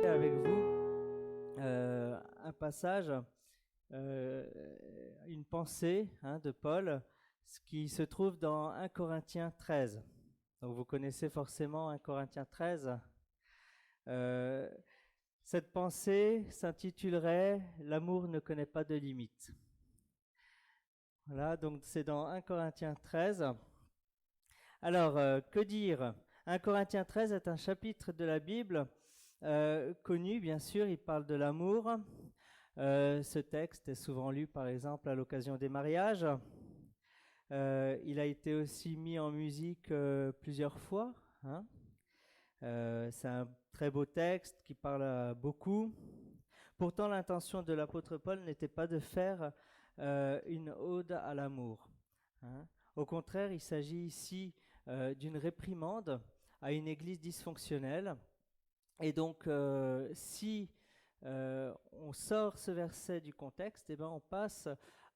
avec vous un passage, une pensée de Paul, ce qui se trouve dans 1 Corinthiens 13. Donc vous connaissez forcément 1 Corinthiens 13. Cette pensée s'intitulerait « L'amour ne connaît pas de limite ». Voilà, donc c'est dans 1 Corinthiens 13. Alors, que dire ? 1 Corinthiens 13 est un chapitre de la Bible connu, bien sûr, il parle de l'amour. Ce texte est souvent lu, par exemple, à l'occasion des mariages. Il a été aussi mis en musique plusieurs fois. C'est un très beau texte qui parle beaucoup. Pourtant, l'intention de l'apôtre Paul n'était pas de faire une ode à l'amour. Au contraire, il s'agit ici d'une réprimande à une église dysfonctionnelle. Et donc, si on sort ce verset du contexte, on passe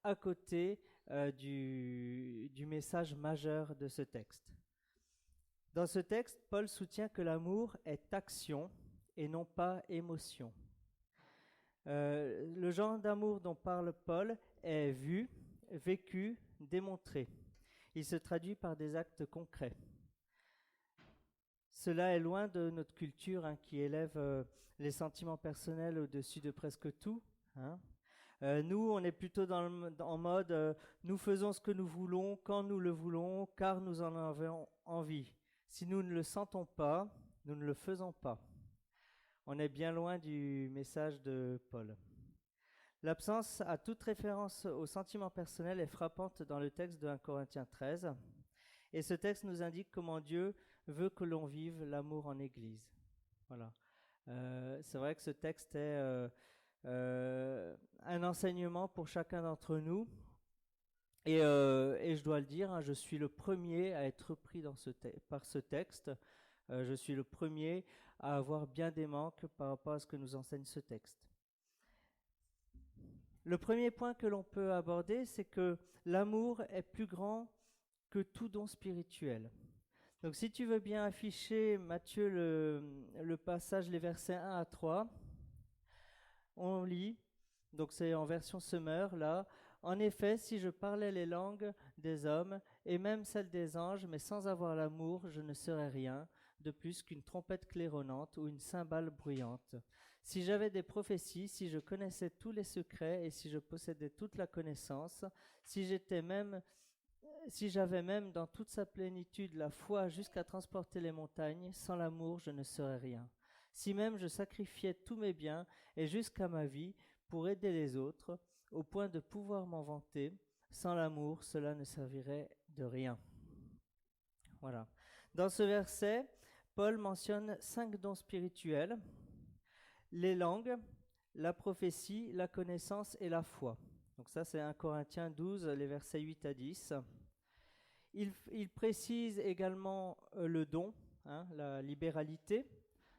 à côté du message majeur de ce texte. Dans ce texte, Paul soutient que l'amour est action et non pas émotion. Le genre d'amour dont parle Paul est vu, vécu, démontré. Il se traduit par des actes concrets. Cela est loin de notre culture qui élève les sentiments personnels au-dessus de presque tout. Nous, on est plutôt en mode nous faisons ce que nous voulons, quand nous le voulons, car nous en avons envie. Si nous ne le sentons pas, nous ne le faisons pas. On est bien loin du message de Paul. L'absence à toute référence aux sentiments personnels est frappante dans le texte de 1 Corinthiens 13. Et ce texte nous indique comment Dieu veut que l'on vive l'amour en Église. Voilà. C'est vrai que ce texte est un enseignement pour chacun d'entre nous. Et je dois le dire, je suis le premier à être pris par ce texte. Je suis le premier à avoir bien des manques par rapport à ce que nous enseigne ce texte. Le premier point que l'on peut aborder, c'est que l'amour est plus grand que tout don spirituel. Donc si tu veux bien afficher, Matthieu, le passage, les versets 1 à 3, on lit, donc c'est en version Semeur là, « En effet, si je parlais les langues des hommes et même celles des anges, mais sans avoir l'amour, je ne serais rien de plus qu'une trompette claironnante ou une cymbale bruyante. Si j'avais des prophéties, si je connaissais tous les secrets et si je possédais toute la connaissance, si j'avais même dans toute sa plénitude la foi jusqu'à transporter les montagnes, sans l'amour, je ne serais rien. Si même je sacrifiais tous mes biens et jusqu'à ma vie pour aider les autres, au point de pouvoir m'en vanter, sans l'amour, cela ne servirait de rien. » Voilà. Dans ce verset, Paul mentionne 5 dons spirituels, les langues, la prophétie, la connaissance et la foi. Donc ça, c'est 1 Corinthiens 12, les versets 8 à 10. Il précise également le don, la libéralité,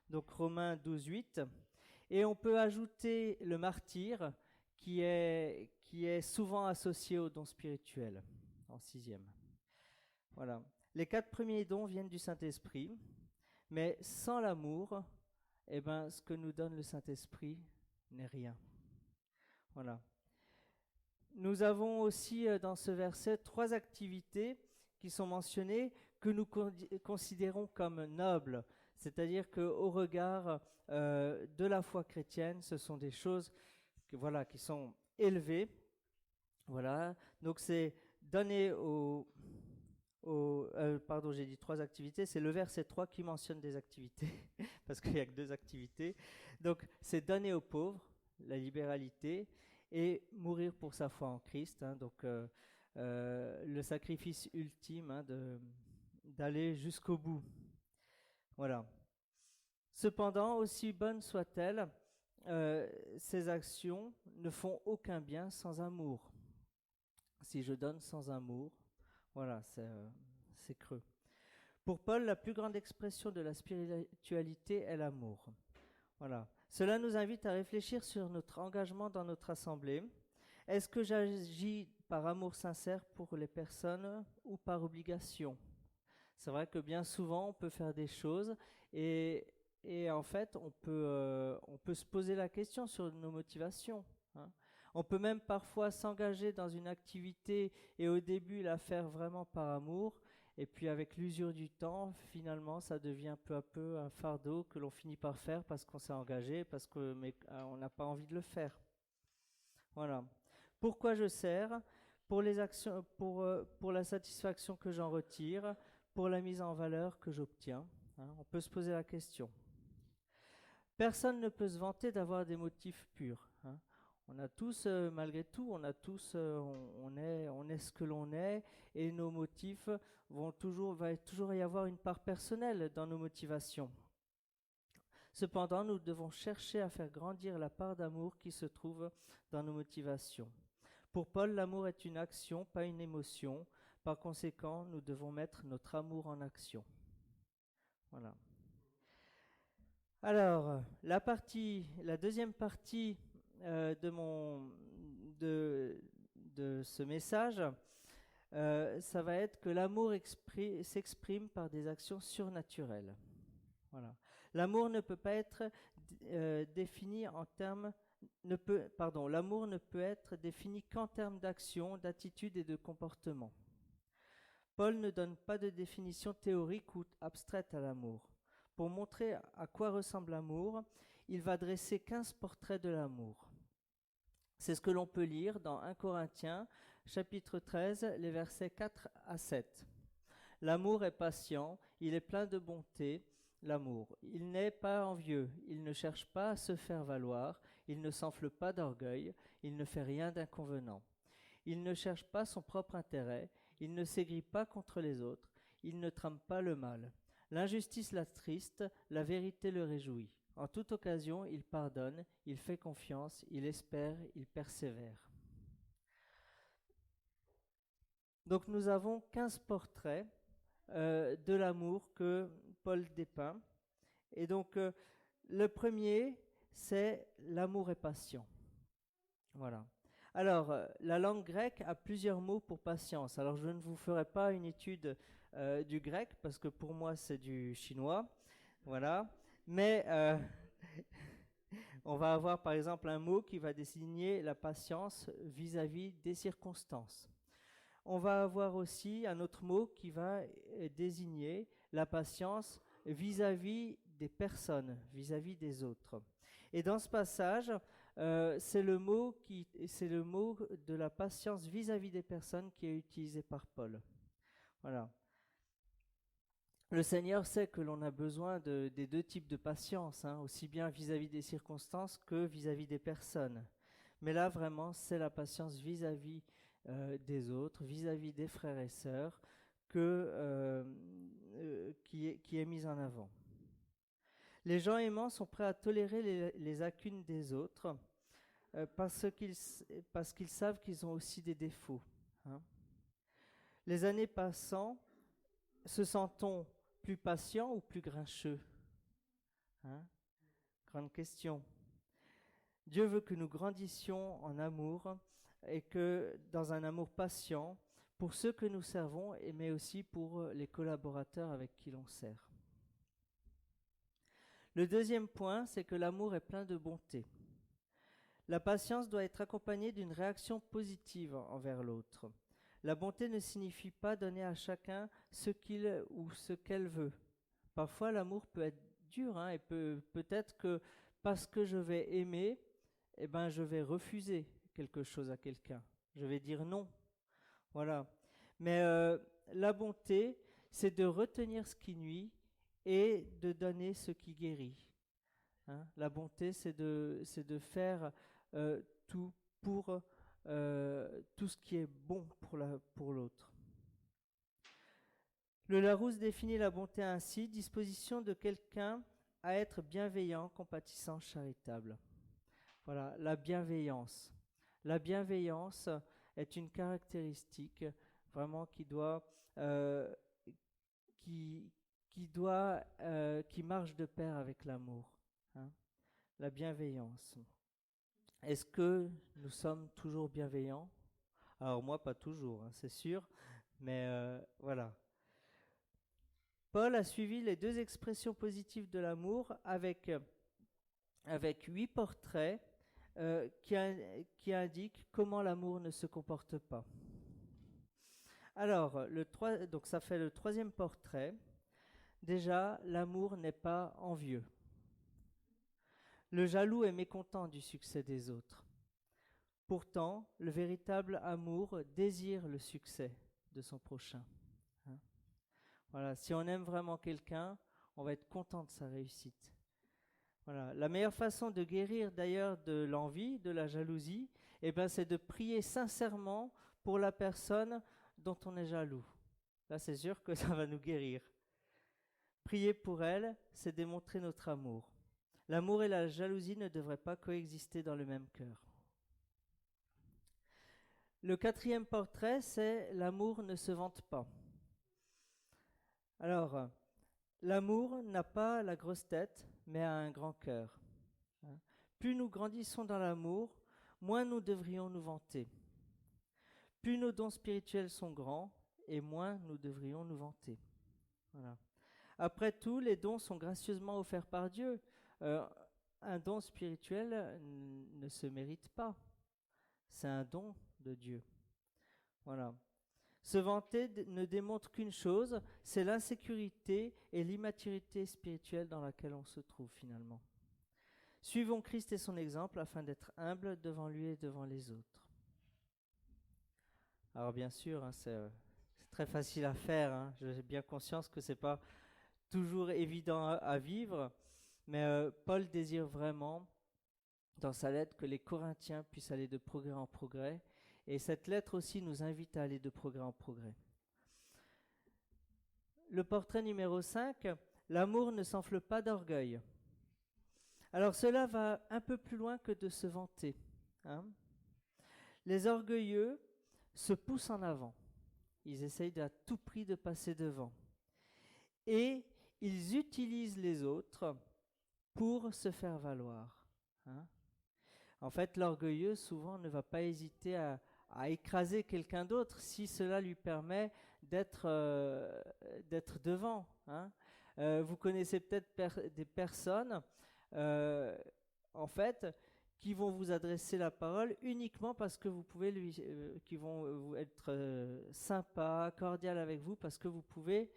donc Romains 12, 8. Et on peut ajouter le martyre, qui est souvent associé au don spirituel, en 6e. Voilà. Les 4 premiers dons viennent du Saint-Esprit, mais sans l'amour, ce que nous donne le Saint-Esprit n'est rien. Voilà. Nous avons aussi dans ce verset 3 activités qui sont mentionnées que nous considérons comme nobles, c'est-à-dire qu'au regard de la foi chrétienne, ce sont des choses qui sont élevées. Voilà. Donc c'est donner j'ai dit 3 activités, c'est le verset 3 qui mentionne des activités, parce qu'il n'y a que 2 activités. Donc c'est donner aux pauvres, la libéralité, et mourir pour sa foi en Christ, donc le sacrifice ultime d'aller jusqu'au bout. Voilà. Cependant, aussi bonnes soient-elles, ces actions ne font aucun bien sans amour. Si je donne sans amour, voilà, c'est creux. Pour Paul, la plus grande expression de la spiritualité est l'amour. Voilà. Cela nous invite à réfléchir sur notre engagement dans notre assemblée. Est-ce que j'agis par amour sincère pour les personnes ou par obligation ? C'est vrai que bien souvent, on peut faire des choses et et en fait, on peut se poser la question sur nos motivations, hein. On peut même parfois s'engager dans une activité et au début la faire vraiment par amour, et puis avec l'usure du temps, finalement, ça devient peu à peu un fardeau que l'on finit par faire parce qu'on s'est engagé, mais on n'a pas envie de le faire. Voilà. Pourquoi je sers? Pour les actions, pour la satisfaction que j'en retire, pour la mise en valeur que j'obtiens, hein. On peut se poser la question. Personne ne peut se vanter d'avoir des motifs purs, hein. On a tous, malgré tout, on est ce que l'on est, et nos motifs va toujours y avoir une part personnelle dans nos motivations. Cependant, nous devons chercher à faire grandir la part d'amour qui se trouve dans nos motivations. Pour Paul, l'amour est une action, pas une émotion. Par conséquent, nous devons mettre notre amour en action. Voilà. Alors, la deuxième partie de ce message, ça va être que l'amour s'exprime par des actions surnaturelles. Voilà. L'amour ne peut pas être défini en termes l'amour ne peut être défini qu'en termes d'action, d'attitude et de comportement. Paul ne donne pas de définition théorique ou abstraite à l'amour. Pour montrer à quoi ressemble l'amour, il va dresser 15 portraits de l'amour. C'est ce que l'on peut lire dans 1 Corinthiens, chapitre 13, les versets 4 à 7. L'amour est patient, il est plein de bonté, l'amour. Il n'est pas envieux, il ne cherche pas à se faire valoir, il ne s'enfle pas d'orgueil, il ne fait rien d'inconvenant. Il ne cherche pas son propre intérêt, il ne s'aigrit pas contre les autres, il ne trame pas le mal. L'injustice l'attriste, la vérité le réjouit. En toute occasion, il pardonne, il fait confiance, il espère, il persévère. Donc nous avons 15 portraits de l'amour que Paul dépeint. Et donc le premier, c'est l'amour est patient. Voilà. Alors, la langue grecque a plusieurs mots pour patience. Alors, je ne vous ferai pas une étude du grec, parce que pour moi, c'est du chinois. Voilà. Mais on va avoir, par exemple, un mot qui va désigner la patience vis-à-vis des circonstances. On va avoir aussi un autre mot qui va désigner la patience vis-à-vis des personnes, vis-à-vis des autres. Et dans ce passage, c'est le mot de la patience vis-à-vis des personnes qui est utilisé par Paul. Voilà. Le Seigneur sait que l'on a besoin des deux types de patience, hein, aussi bien vis-à-vis des circonstances que vis-à-vis des personnes. Mais là, vraiment, c'est la patience vis-à-vis des autres, vis-à-vis des frères et sœurs, qui est mise en avant. Les gens aimants sont prêts à tolérer les lacunes des autres parce qu'ils savent qu'ils ont aussi des défauts, hein. Les années passant, se sent-on plus patient ou plus grincheux, hein? Grande question. Dieu veut que nous grandissions en amour et que dans un amour patient pour ceux que nous servons, mais aussi pour les collaborateurs avec qui l'on sert. Le deuxième point, c'est que l'amour est plein de bonté. La patience doit être accompagnée d'une réaction positive envers l'autre. La bonté ne signifie pas donner à chacun ce qu'il ou ce qu'elle veut. Parfois, l'amour peut être dur, hein, et peut-être que parce que je vais aimer, eh ben, je vais refuser quelque chose à quelqu'un. Je vais dire non. Voilà. Mais la bonté, c'est de retenir ce qui nuit et de donner ce qui guérit, hein. La bonté, c'est de faire tout pour tout ce qui est bon pour l'autre. Le Larousse définit la bonté ainsi: disposition de quelqu'un à être bienveillant, compatissant, charitable. Voilà, la bienveillance. La bienveillance est une caractéristique vraiment qui marche de pair avec l'amour, hein. La bienveillance. Est-ce que nous sommes toujours bienveillants? Alors moi, pas toujours, hein, c'est sûr, mais voilà. Paul a suivi les deux expressions positives de l'amour avec 8 portraits qui indiquent comment l'amour ne se comporte pas. Alors, donc ça fait le troisième portrait. Déjà, l'amour n'est pas envieux. Le jaloux est mécontent du succès des autres. Pourtant, le véritable amour désire le succès de son prochain. Voilà, si on aime vraiment quelqu'un, on va être content de sa réussite. Voilà. La meilleure façon de guérir d'ailleurs de l'envie, de la jalousie, c'est de prier sincèrement pour la personne dont on est jaloux. Là, c'est sûr que ça va nous guérir. Prier pour elle, c'est démontrer notre amour. L'amour et la jalousie ne devraient pas coexister dans le même cœur. Le quatrième portrait, c'est l'amour ne se vante pas. Alors, l'amour n'a pas la grosse tête, mais a un grand cœur. Plus nous grandissons dans l'amour, moins nous devrions nous vanter. Plus nos dons spirituels sont grands, et moins nous devrions nous vanter. Voilà. Après tout, les dons sont gracieusement offerts par Dieu. Un don spirituel ne se mérite pas. C'est un don de Dieu. Voilà. Se vanter ne démontre qu'une chose, c'est l'insécurité et l'immaturité spirituelle dans laquelle on se trouve finalement. Suivons Christ et son exemple afin d'être humbles devant lui et devant les autres. Alors bien sûr, c'est très facile à faire. J'ai bien conscience que ce n'est pas toujours évident à vivre, mais Paul désire vraiment, dans sa lettre, que les Corinthiens puissent aller de progrès en progrès. Et cette lettre aussi nous invite à aller de progrès en progrès. Le portrait numéro 5, l'amour ne s'enfle pas d'orgueil. Alors cela va un peu plus loin que de se vanter. Les orgueilleux se poussent en avant. Ils essayent à tout prix de passer devant. Et ils utilisent les autres pour se faire valoir. En fait, l'orgueilleux, souvent, ne va pas hésiter à écraser quelqu'un d'autre si cela lui permet d'être devant. Vous connaissez peut-être des personnes, en fait, qui vont vous adresser la parole uniquement parce que vous pouvez qui vont être sympas, cordiales avec vous, parce que vous pouvez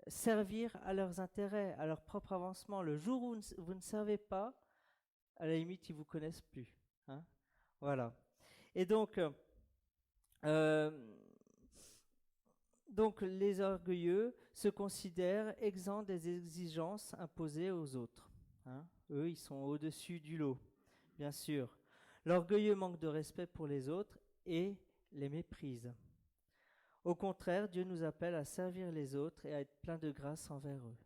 servir à leurs intérêts, à leur propre avancement. Le jour où vous ne servez pas, à la limite, ils ne vous connaissent plus. Voilà. Et donc les orgueilleux se considèrent exempts des exigences imposées aux autres. Eux, ils sont au-dessus du lot, bien sûr. L'orgueilleux manque de respect pour les autres et les méprise. Au contraire, Dieu nous appelle à servir les autres et à être plein de grâce envers eux.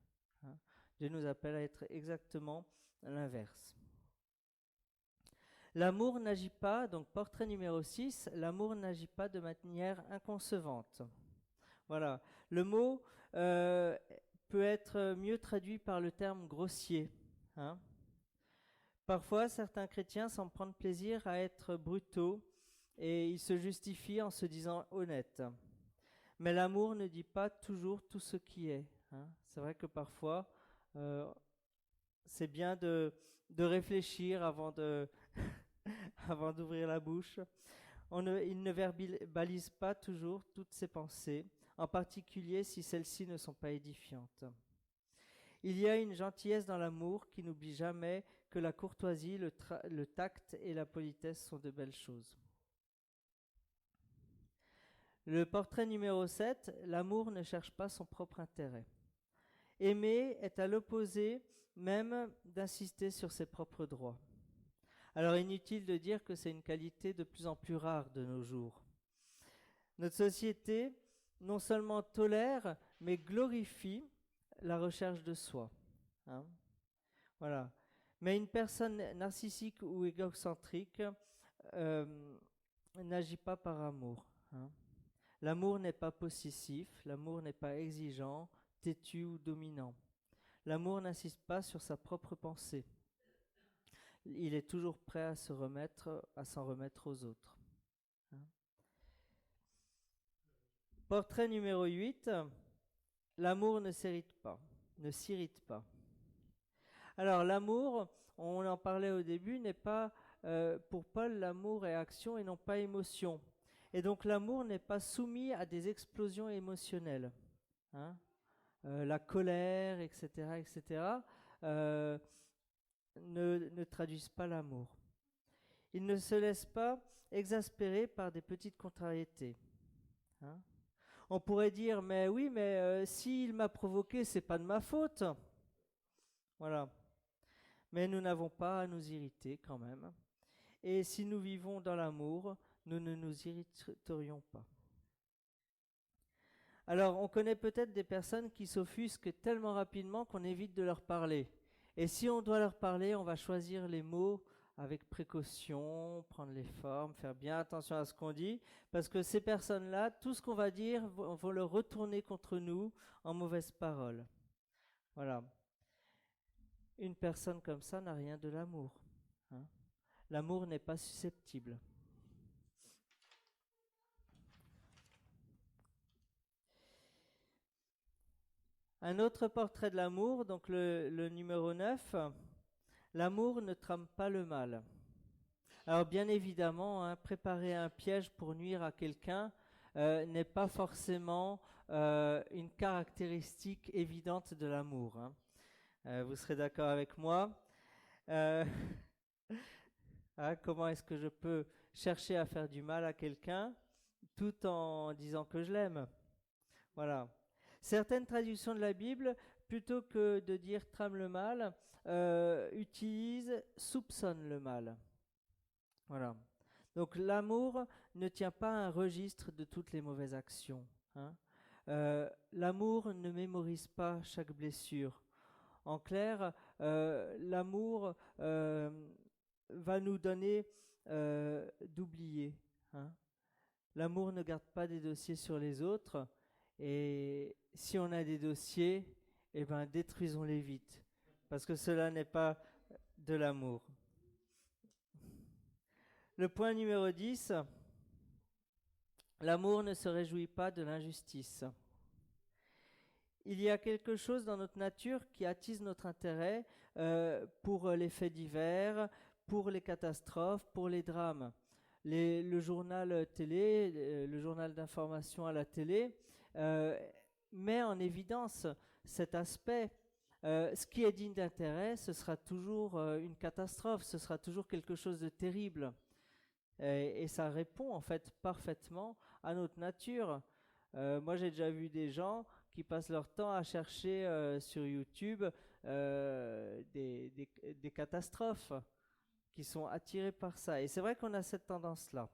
Dieu nous appelle à être exactement l'inverse. L'amour n'agit pas, donc portrait numéro 6, l'amour n'agit pas de manière inconcevante. Voilà, le mot peut être mieux traduit par le terme grossier. Parfois, certains chrétiens semblent prendre plaisir à être brutaux et ils se justifient en se disant honnêtes. Mais l'amour ne dit pas toujours tout ce qui est. C'est vrai que parfois, c'est bien de réfléchir avant d'ouvrir la bouche. Il ne verbalise pas toujours toutes ses pensées, en particulier si celles-ci ne sont pas édifiantes. Il y a une gentillesse dans l'amour qui n'oublie jamais que la courtoisie, le tact et la politesse sont de belles choses. Le portrait numéro 7, l'amour ne cherche pas son propre intérêt. Aimer est à l'opposé même d'insister sur ses propres droits. Alors inutile de dire que c'est une qualité de plus en plus rare de nos jours. Notre société non seulement tolère, mais glorifie la recherche de soi. Voilà. Mais une personne narcissique ou égocentrique n'agit pas par amour. L'amour n'est pas possessif, l'amour n'est pas exigeant, têtu ou dominant. L'amour n'insiste pas sur sa propre pensée. Il est toujours prêt à s'en remettre aux autres. Portrait numéro 8. L'amour ne s'irrite pas, ne s'irrite pas. Alors l'amour, on en parlait au début, n'est pas, pour Paul, l'amour est action et non pas émotion. Et donc l'amour n'est pas soumis à des explosions émotionnelles. Hein. La colère, etc., etc., ne traduisent pas l'amour. Il ne se laisse pas exaspérer par des petites contrariétés. Hein. On pourrait dire, mais oui, mais s'il m'a provoqué, c'est pas de ma faute. Voilà. Mais nous n'avons pas à nous irriter quand même. Et si nous vivons dans l'amour, nous ne nous irriterions pas. Alors, on connaît peut-être des personnes qui s'offusquent tellement rapidement qu'on évite de leur parler. Et si on doit leur parler, on va choisir les mots avec précaution, prendre les formes, faire bien attention à ce qu'on dit, parce que ces personnes-là, tout ce qu'on va dire, vont le retourner contre nous en mauvaises paroles. Voilà. Une personne comme ça n'a rien de l'amour. Hein. L'amour n'est pas susceptible. Un autre portrait de l'amour, donc le numéro 9, l'amour ne trame pas le mal. Alors bien évidemment, hein, préparer un piège pour nuire à quelqu'un n'est pas forcément une caractéristique évidente de l'amour. Hein. Vous serez d'accord avec moi. Hein, comment est-ce que je peux chercher à faire du mal à quelqu'un tout en disant que je l'aime? Voilà. Certaines traductions de la Bible, plutôt que de dire trame le mal, utilisent soupçonne le mal. Voilà. Donc l'amour ne tient pas un registre de toutes les mauvaises actions. Hein. L'amour ne mémorise pas chaque blessure. En clair, l'amour va nous donner d'oublier. Hein. L'amour ne garde pas des dossiers sur les autres. Et si on a des dossiers, eh ben, détruisons-les vite. Parce que cela n'est pas de l'amour. Le point numéro 10, l'amour ne se réjouit pas de l'injustice. Il y a quelque chose dans notre nature qui attise notre intérêt pour les faits divers, pour les catastrophes, pour les drames. Le journal télé, le journal d'information à la télé, met en évidence cet aspect. Ce qui est digne d'intérêt, ce sera toujours une catastrophe, ce sera toujours quelque chose de terrible. Et ça répond en fait parfaitement à notre nature. Moi, j'ai déjà vu des gens qui passent leur temps à chercher sur YouTube des catastrophes, qui sont attirés par ça. Et c'est vrai qu'on a cette tendance-là.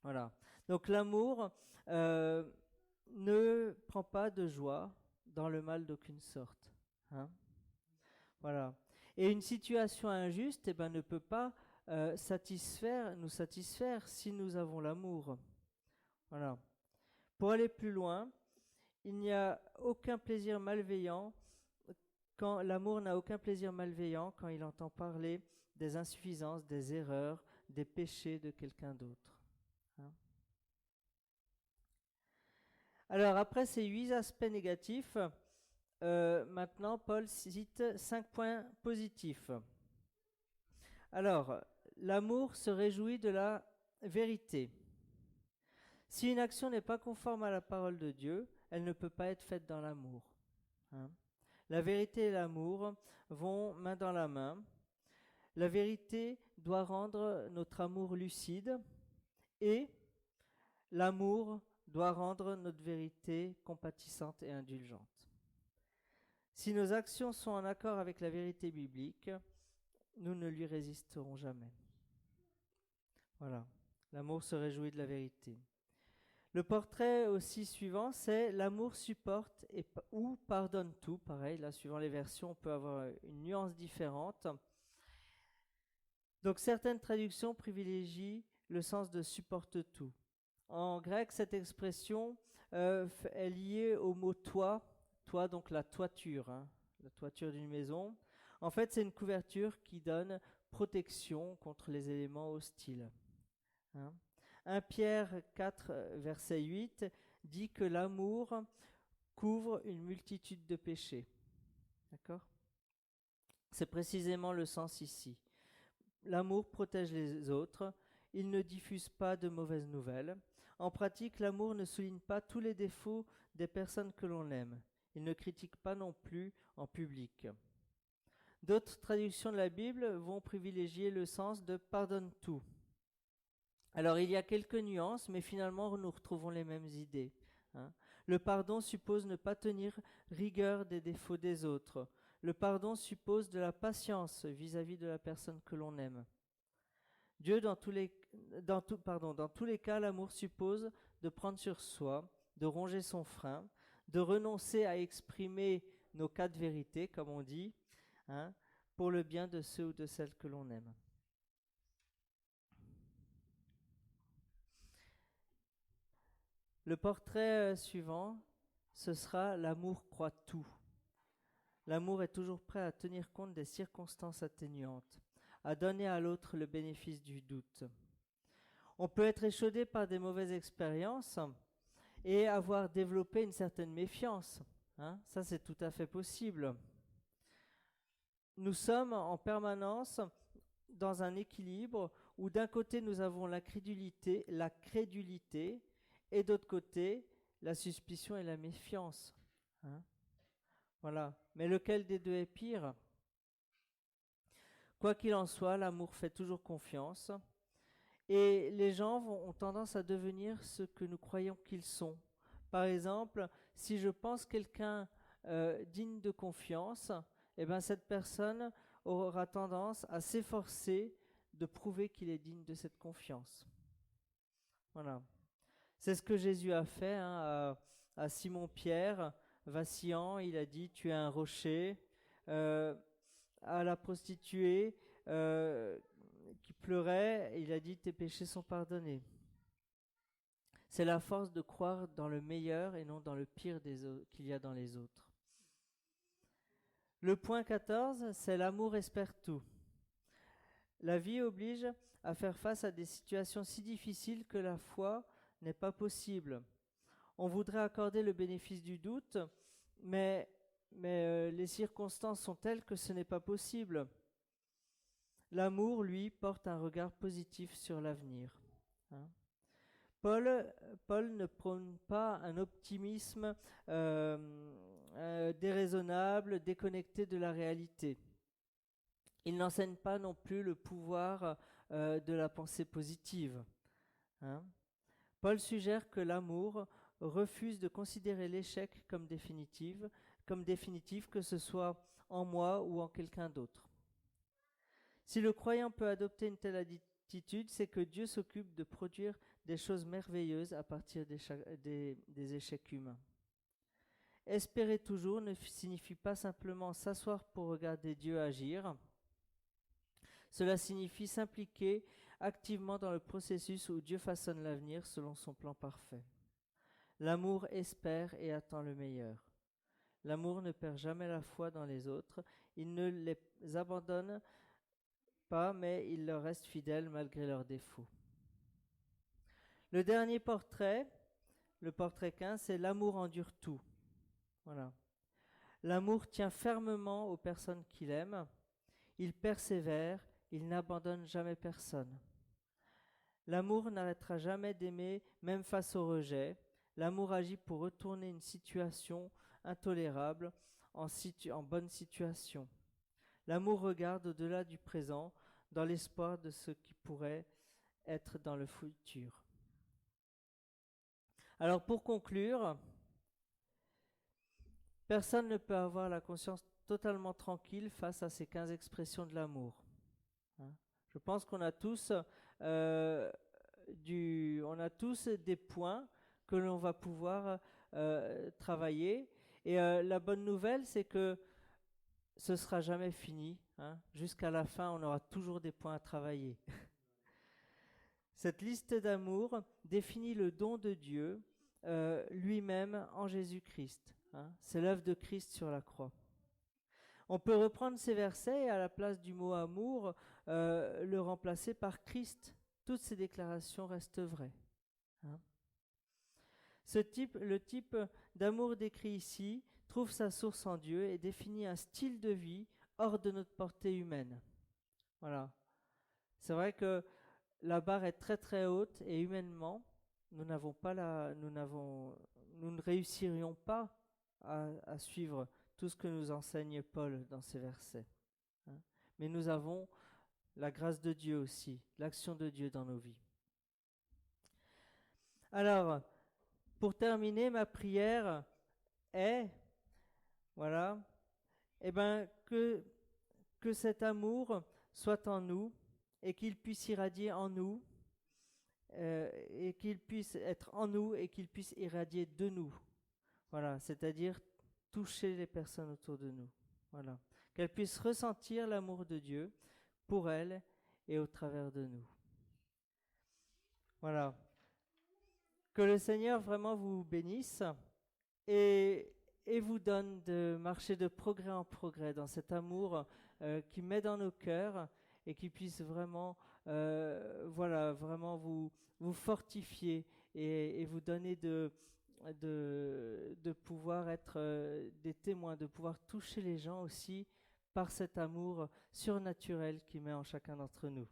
Voilà. Donc l'amour ne prend pas de joie dans le mal d'aucune sorte. Hein. Voilà. Et une situation injuste, eh ben, ne peut pas nous satisfaire si nous avons l'amour. Voilà. Pour aller plus loin, il n'y a aucun plaisir malveillant quand l'amour n'a aucun plaisir malveillant quand il entend parler des insuffisances, des erreurs, des péchés de quelqu'un d'autre. Hein. Alors après ces 8 aspects négatifs, maintenant Paul cite 5 points positifs. Alors, l'amour se réjouit de la vérité. Si une action n'est pas conforme à la parole de Dieu, elle ne peut pas être faite dans l'amour. Hein. La vérité et l'amour vont main dans la main. La vérité doit rendre notre amour lucide et l'amour doit rendre notre vérité compatissante et indulgente. Si nos actions sont en accord avec la vérité biblique, nous ne lui résisterons jamais. Voilà, l'amour se réjouit de la vérité. Le portrait aussi suivant, c'est l'amour supporte ou pardonne tout. Pareil, là, suivant les versions, on peut avoir une nuance différente. Donc, certaines traductions privilégient le sens de supporte tout. En grec, cette expression est liée au mot toit, donc la toiture, hein, la toiture d'une maison. En fait, c'est une couverture qui donne protection contre les éléments hostiles. Hein. 1 Pierre 4, verset 8, dit que l'amour couvre une multitude de péchés. D'accord ? C'est précisément le sens ici. L'amour protège les autres, il ne diffuse pas de mauvaises nouvelles. En pratique, l'amour ne souligne pas tous les défauts des personnes que l'on aime. Il ne critique pas non plus en public. D'autres traductions de la Bible vont privilégier le sens de « pardonne tout ». Alors il y a quelques nuances, mais finalement nous retrouvons les mêmes idées. Le pardon suppose ne pas tenir rigueur des défauts des autres. Le pardon suppose de la patience vis-à-vis de la personne que l'on aime. Dieu, dans tous les cas, l'amour suppose de prendre sur soi, de ronger son frein, de renoncer à exprimer nos quatre vérités, comme on dit, pour le bien de ceux ou de celles que l'on aime. Le portrait suivant, ce sera « L'amour croit tout ». L'amour est toujours prêt à tenir compte des circonstances atténuantes, à donner à l'autre le bénéfice du doute. On peut être échaudé par des mauvaises expériences et avoir développé une certaine méfiance. Ça, c'est tout à fait possible. Nous sommes en permanence dans un équilibre où d'un côté nous avons la crédulité, et d'autre côté la suspicion et la méfiance. Voilà. Mais lequel des deux est pire ? Quoi qu'il en soit, l'amour fait toujours confiance et les gens ont tendance à devenir ce que nous croyons qu'ils sont. Par exemple, si je pense quelqu'un digne de confiance, cette personne aura tendance à s'efforcer de prouver qu'il est digne de cette confiance. Voilà. C'est ce que Jésus a fait à Simon-Pierre, vacillant, il a dit « tu es un rocher ». À la prostituée qui pleurait, il a dit « tes péchés sont pardonnés ». C'est la force de croire dans le meilleur et non dans le pire qu'il y a dans les autres. Le point 14, c'est l'amour espère tout. La vie oblige à faire face à des situations si difficiles que la foi n'est pas possible. On voudrait accorder le bénéfice du doute, mais les circonstances sont telles que ce n'est pas possible. L'amour, lui, porte un regard positif sur l'avenir. Paul ne prône pas un optimisme déraisonnable, déconnecté de la réalité. Il n'enseigne pas non plus le pouvoir de la pensée positive. Paul suggère que l'amour refuse de considérer l'échec comme définitif, que ce soit en moi ou en quelqu'un d'autre. Si le croyant peut adopter une telle attitude, c'est que Dieu s'occupe de produire des choses merveilleuses à partir des échecs humains. Espérer toujours ne signifie pas simplement s'asseoir pour regarder Dieu agir. Cela signifie s'impliquer activement dans le processus où Dieu façonne l'avenir selon son plan parfait. L'amour espère et attend le meilleur. L'amour ne perd jamais la foi dans les autres. Il ne les abandonne pas, mais il leur reste fidèle malgré leurs défauts. Le dernier portrait, le portrait 15, c'est l'amour endure tout. Voilà. L'amour tient fermement aux personnes qu'il aime. Il persévère, il n'abandonne jamais personne. L'amour n'arrêtera jamais d'aimer, même face au rejet. L'amour agit pour retourner une situation intolérable en bonne situation. L'amour regarde au-delà du présent, dans l'espoir de ce qui pourrait être dans le futur. Alors pour conclure, personne ne peut avoir la conscience totalement tranquille face à ces 15 expressions de l'amour. Je pense qu'on a tous des points que l'on va pouvoir travailler. Et la bonne nouvelle, c'est que ce ne sera jamais fini. Jusqu'à la fin, on aura toujours des points à travailler. Cette liste d'amour définit le don de Dieu lui-même en Jésus-Christ. C'est l'œuvre de Christ sur la croix. On peut reprendre ces versets et à la place du mot amour, le remplacer par Christ. Toutes ces déclarations restent vraies. Le type d'amour décrit ici trouve sa source en Dieu et définit un style de vie hors de notre portée humaine. Voilà. C'est vrai que la barre est très très haute et humainement, nous ne réussirions pas à suivre tout ce que nous enseigne Paul dans ces versets. Hein. Mais nous avons la grâce de Dieu aussi, l'action de Dieu dans nos vies. Alors, pour terminer, ma prière est, voilà, que cet amour soit en nous et qu'il puisse irradier en nous, et qu'il puisse être en nous et qu'il puisse irradier de nous. Voilà, c'est-à-dire toucher les personnes autour de nous. Voilà, qu'elles puissent ressentir l'amour de Dieu pour elles et au travers de nous. Voilà. Que le Seigneur vraiment vous bénisse et vous donne de marcher de progrès en progrès dans cet amour qui met dans nos cœurs et qui puisse vraiment, vraiment vous fortifier et vous donner de pouvoir être des témoins, de pouvoir toucher les gens aussi par cet amour surnaturel qui met en chacun d'entre nous.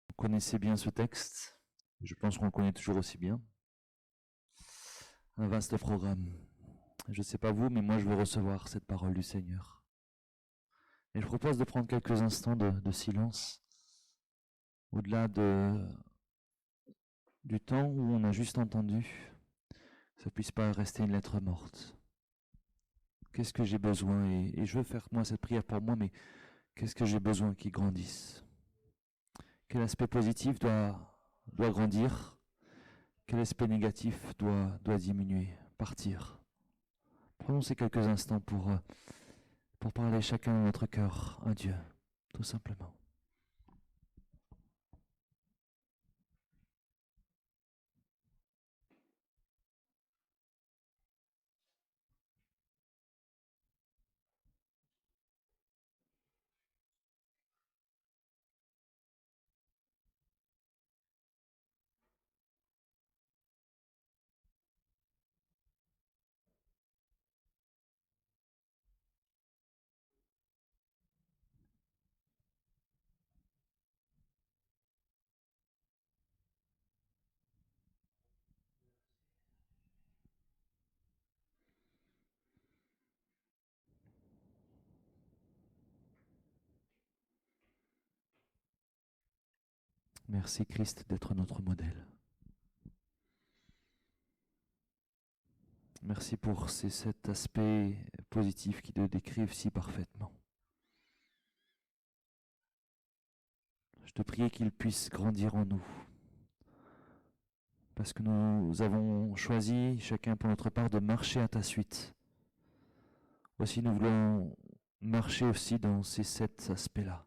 Vous connaissez bien ce texte, je pense qu'on le connaît toujours aussi bien. Un vaste programme. Je ne sais pas vous, mais moi je veux recevoir cette parole du Seigneur. Et je propose de prendre quelques instants de silence, au-delà du temps où on a juste entendu, ça ne puisse pas rester une lettre morte. Qu'est-ce que j'ai besoin, et je veux faire moi cette prière pour moi, mais qu'est-ce que j'ai besoin qu'il grandisse? Quel aspect positif doit grandir? Quel aspect négatif doit diminuer, partir? Prenons ces quelques instants pour parler chacun de notre cœur à Dieu, tout simplement. Merci Christ d'être notre modèle. Merci pour cet aspect positif qui te décrive si parfaitement. Je te prie qu'il puisse grandir en nous. Parce que nous avons choisi, chacun pour notre part, de marcher à ta suite. Aussi, nous voulons marcher aussi dans ces 7 aspects-là.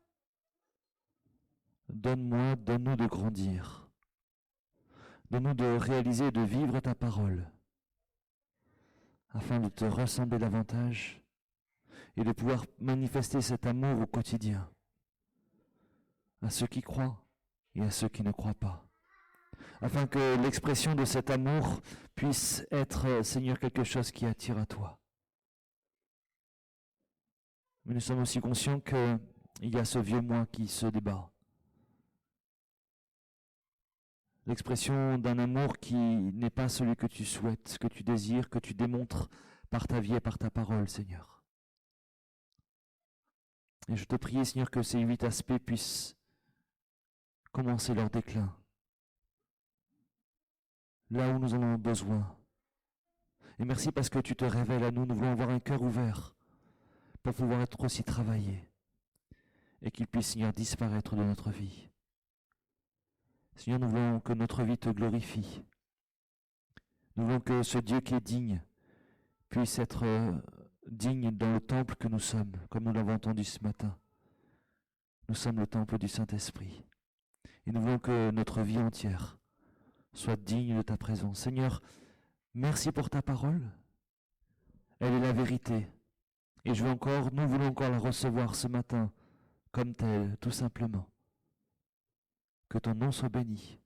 Donne-nous de grandir. Donne-nous de réaliser et de vivre ta parole, afin de te ressembler davantage et de pouvoir manifester cet amour au quotidien, à ceux qui croient et à ceux qui ne croient pas. Afin que l'expression de cet amour puisse être, Seigneur, quelque chose qui attire à toi. Mais nous sommes aussi conscients qu'il y a ce vieux moi qui se débat. L'expression d'un amour qui n'est pas celui que tu souhaites, que tu désires, que tu démontres par ta vie et par ta parole, Seigneur. Et je te prie, Seigneur, que ces 8 aspects puissent commencer leur déclin. Là où nous en avons besoin. Et merci parce que tu te révèles à nous. Nous voulons avoir un cœur ouvert pour pouvoir être aussi travaillé et qu'il puisse, Seigneur, disparaître de notre vie. Seigneur, nous voulons que notre vie te glorifie. Nous voulons que ce Dieu qui est digne puisse être digne dans le temple que nous sommes, comme nous l'avons entendu ce matin. Nous sommes le temple du Saint-Esprit. Et nous voulons que notre vie entière soit digne de ta présence. Seigneur, merci pour ta parole. Elle est la vérité. Et nous voulons encore la recevoir ce matin comme telle, tout simplement. Que ton nom soit béni,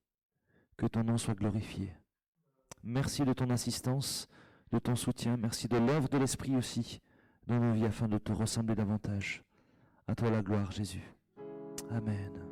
que ton nom soit glorifié. Merci de ton assistance, de ton soutien. Merci de l'œuvre de l'Esprit aussi dans nos vies afin de te ressembler davantage. À toi la gloire, Jésus. Amen.